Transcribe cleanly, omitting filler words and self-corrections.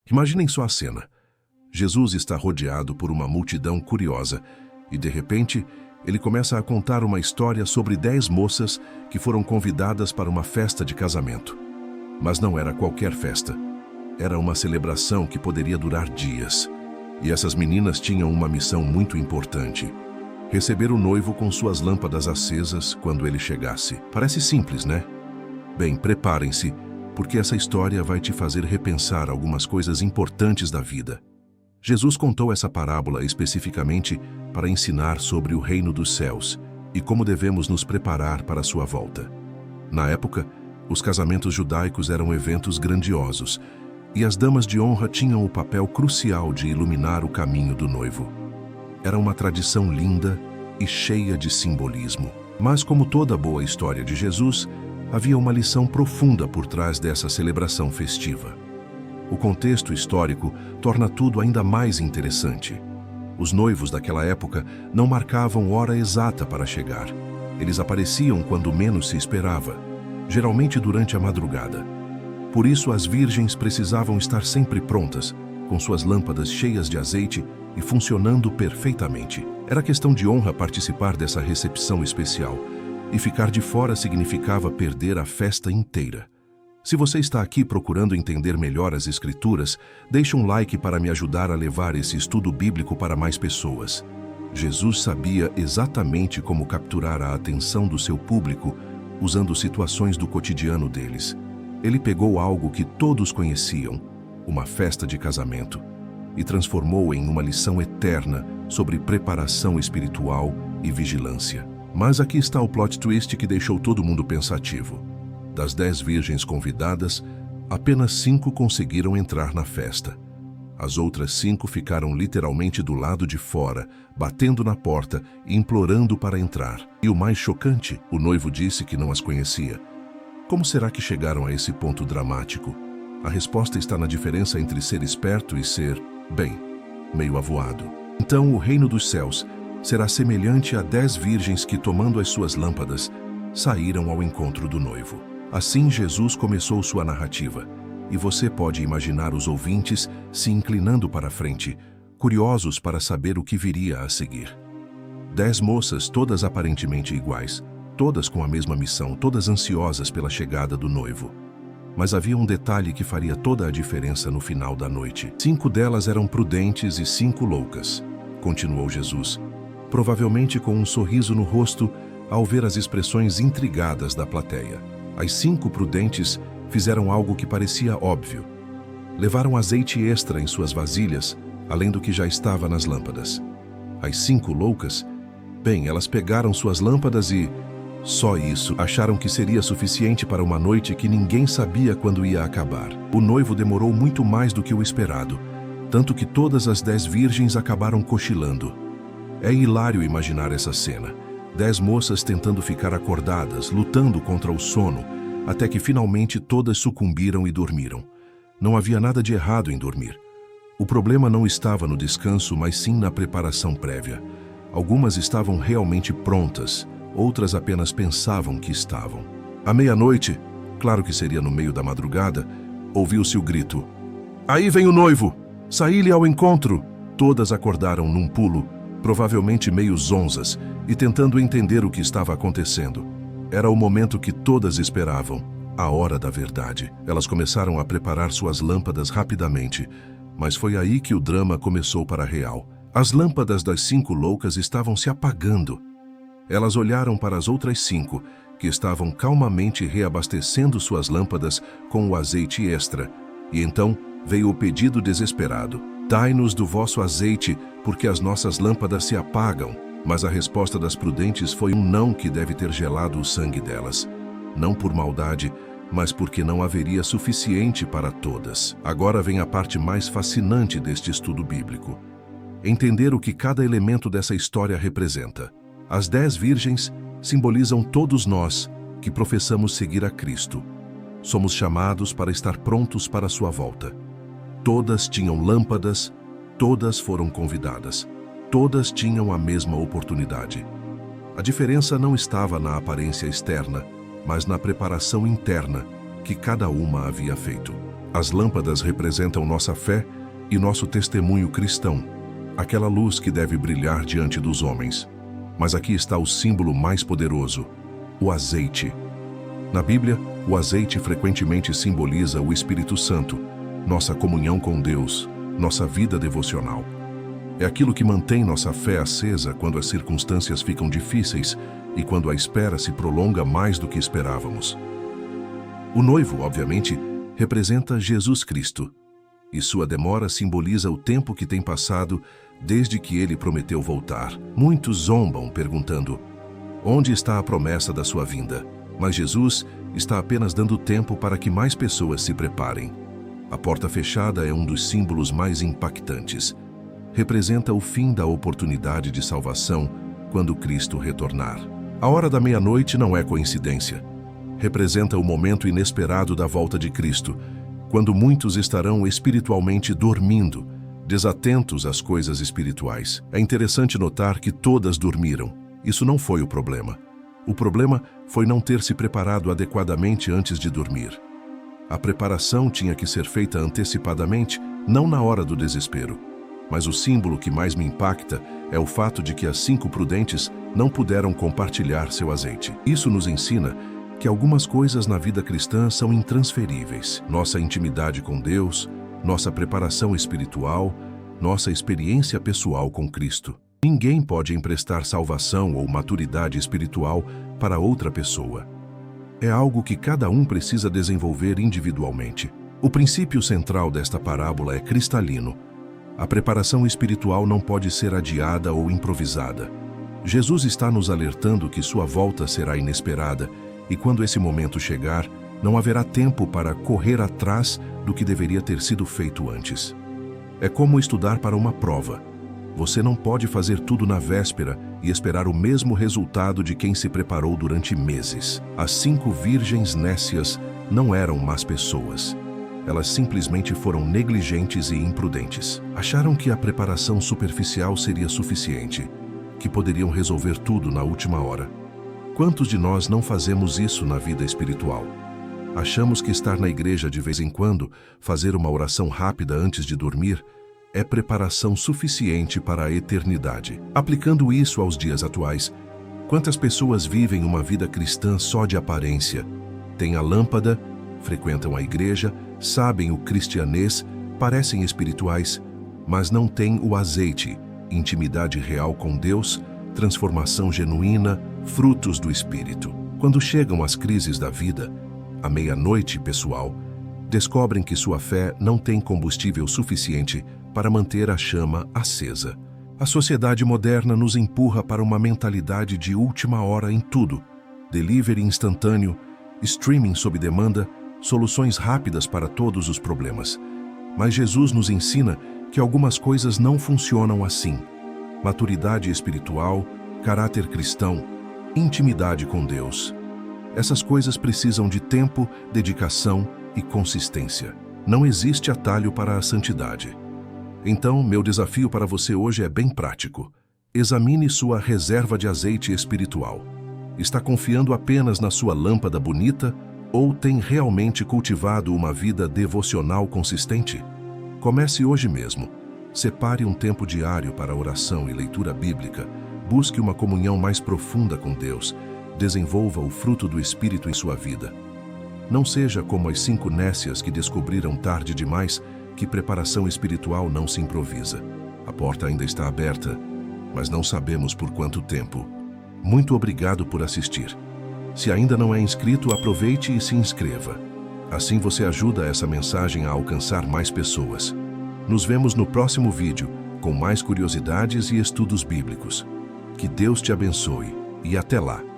Imaginem só a cena. Jesus está rodeado por uma multidão curiosa e, de repente, ele começa a contar uma história sobre 10 moças que foram convidadas para uma festa de casamento. Mas não era qualquer festa. Era uma celebração que poderia durar dias. E essas meninas tinham uma missão muito importante: receber o noivo com suas lâmpadas acesas quando ele chegasse. Parece simples, né? Bem, preparem-se, porque essa história vai te fazer repensar algumas coisas importantes da vida. Jesus contou essa parábola especificamente para ensinar sobre o reino dos céus e como devemos nos preparar para a sua volta. Na época, os casamentos judaicos eram eventos grandiosos e as damas de honra tinham o papel crucial de iluminar o caminho do noivo. Era uma tradição linda e cheia de simbolismo. Mas, como toda boa história de Jesus, havia uma lição profunda por trás dessa celebração festiva. O contexto histórico torna tudo ainda mais interessante. Os noivos daquela época não marcavam hora exata para chegar. Eles apareciam quando menos se esperava, geralmente durante a madrugada. Por isso, as virgens precisavam estar sempre prontas, com suas lâmpadas cheias de azeite e funcionando perfeitamente. Era questão de honra participar dessa recepção especial, e ficar de fora significava perder a festa inteira. Se você está aqui procurando entender melhor as Escrituras, deixe um like para me ajudar a levar esse estudo bíblico para mais pessoas. Jesus sabia exatamente como capturar a atenção do seu público usando situações do cotidiano deles. Ele pegou algo que todos conheciam, uma festa de casamento, e transformou em uma lição eterna sobre preparação espiritual e vigilância. Mas aqui está o plot twist que deixou todo mundo pensativo. Das 10 virgens convidadas, apenas 5 conseguiram entrar na festa. As outras 5 ficaram literalmente do lado de fora, batendo na porta e implorando para entrar. E o mais chocante, o noivo disse que não as conhecia. Como será que chegaram a esse ponto dramático? A resposta está na diferença entre ser esperto e ser, bem, meio avoado. Então o reino dos céus será semelhante a 10 virgens que, tomando as suas lâmpadas, saíram ao encontro do noivo. Assim Jesus começou sua narrativa, e você pode imaginar os ouvintes se inclinando para a frente, curiosos para saber o que viria a seguir. 10 moças, todas aparentemente iguais, todas com a mesma missão, todas ansiosas pela chegada do noivo. Mas havia um detalhe que faria toda a diferença no final da noite. 5 delas eram prudentes e 5 loucas, continuou Jesus, provavelmente com um sorriso no rosto ao ver as expressões intrigadas da plateia. As 5 prudentes fizeram algo que parecia óbvio. Levaram azeite extra em suas vasilhas, além do que já estava nas lâmpadas. As 5 loucas, bem, elas pegaram suas lâmpadas e, só isso, acharam que seria suficiente para uma noite que ninguém sabia quando ia acabar. O noivo demorou muito mais do que o esperado, tanto que todas as 10 virgens acabaram cochilando. É hilário imaginar essa cena. 10 moças tentando ficar acordadas, lutando contra o sono, até que finalmente todas sucumbiram e dormiram. Não havia nada de errado em dormir. O problema não estava no descanso, mas sim na preparação prévia. Algumas estavam realmente prontas, outras apenas pensavam que estavam. À meia-noite, claro que seria no meio da madrugada, ouviu-se o grito: "Aí vem o noivo! Saí-lhe ao encontro!" Todas acordaram num pulo, provavelmente meio zonzas, e tentando entender o que estava acontecendo. Era o momento que todas esperavam, a hora da verdade. Elas começaram a preparar suas lâmpadas rapidamente, mas foi aí que o drama começou para a real. As lâmpadas das 5 loucas estavam se apagando. Elas olharam para as outras 5, que estavam calmamente reabastecendo suas lâmpadas com o azeite extra, e então veio o pedido desesperado: "Dai-nos do vosso azeite, porque as nossas lâmpadas se apagam." Mas a resposta das prudentes foi um não que deve ter gelado o sangue delas. Não por maldade, mas porque não haveria suficiente para todas. Agora vem a parte mais fascinante deste estudo bíblico: entender o que cada elemento dessa história representa. As 10 virgens simbolizam todos nós que professamos seguir a Cristo. Somos chamados para estar prontos para a sua volta. Todas tinham lâmpadas, todas foram convidadas. Todas tinham a mesma oportunidade. A diferença não estava na aparência externa, mas na preparação interna que cada uma havia feito. As lâmpadas representam nossa fé e nosso testemunho cristão, aquela luz que deve brilhar diante dos homens. Mas aqui está o símbolo mais poderoso: o azeite. Na Bíblia, o azeite frequentemente simboliza o Espírito Santo, nossa comunhão com Deus, nossa vida devocional. É aquilo que mantém nossa fé acesa quando as circunstâncias ficam difíceis e quando a espera se prolonga mais do que esperávamos. O noivo, obviamente, representa Jesus Cristo, e sua demora simboliza o tempo que tem passado desde que ele prometeu voltar. Muitos zombam, perguntando: onde está a promessa da sua vinda? Mas Jesus está apenas dando tempo para que mais pessoas se preparem. A porta fechada é um dos símbolos mais impactantes. Representa o fim da oportunidade de salvação quando Cristo retornar. A hora da meia-noite não é coincidência. Representa o momento inesperado da volta de Cristo, quando muitos estarão espiritualmente dormindo, desatentos às coisas espirituais. É interessante notar que todas dormiram. Isso não foi o problema. O problema foi não ter se preparado adequadamente antes de dormir. A preparação tinha que ser feita antecipadamente, não na hora do desespero. Mas o símbolo que mais me impacta é o fato de que as 5 prudentes não puderam compartilhar seu azeite. Isso nos ensina que algumas coisas na vida cristã são intransferíveis. Nossa intimidade com Deus, nossa preparação espiritual, nossa experiência pessoal com Cristo. Ninguém pode emprestar salvação ou maturidade espiritual para outra pessoa. É algo que cada um precisa desenvolver individualmente. O princípio central desta parábola é cristalino. A preparação espiritual não pode ser adiada ou improvisada. Jesus está nos alertando que sua volta será inesperada e quando esse momento chegar, não haverá tempo para correr atrás do que deveria ter sido feito antes. É como estudar para uma prova. Você não pode fazer tudo na véspera e esperar o mesmo resultado de quem se preparou durante meses. As 5 virgens nécias não eram más pessoas. Elas simplesmente foram negligentes e imprudentes. Acharam que a preparação superficial seria suficiente, que poderiam resolver tudo na última hora. Quantos de nós não fazemos isso na vida espiritual? Achamos que estar na igreja de vez em quando, fazer uma oração rápida antes de dormir, é preparação suficiente para a eternidade. Aplicando isso aos dias atuais, quantas pessoas vivem uma vida cristã só de aparência? Têm a lâmpada, frequentam a igreja, sabem o cristianês, parecem espirituais, mas não têm o azeite, intimidade real com Deus, transformação genuína, frutos do Espírito. Quando chegam as crises da vida, à meia-noite, pessoal, descobrem que sua fé não tem combustível suficiente para manter a chama acesa. A sociedade moderna nos empurra para uma mentalidade de última hora em tudo: delivery instantâneo, streaming sob demanda, soluções rápidas para todos os problemas. Mas Jesus nos ensina que algumas coisas não funcionam assim. Maturidade espiritual, caráter cristão, intimidade com Deus. Essas coisas precisam de tempo, dedicação e consistência. Não existe atalho para a santidade. Então, meu desafio para você hoje é bem prático. Examine sua reserva de azeite espiritual. Está confiando apenas na sua lâmpada bonita ou tem realmente cultivado uma vida devocional consistente? Comece hoje mesmo. Separe um tempo diário para oração e leitura bíblica. Busque uma comunhão mais profunda com Deus. Desenvolva o fruto do Espírito em sua vida. Não seja como as 5 nécias que descobriram tarde demais que preparação espiritual não se improvisa. A porta ainda está aberta, mas não sabemos por quanto tempo. Muito obrigado por assistir. Se ainda não é inscrito, aproveite e se inscreva. Assim você ajuda essa mensagem a alcançar mais pessoas. Nos vemos no próximo vídeo, com mais curiosidades e estudos bíblicos. Que Deus te abençoe e até lá!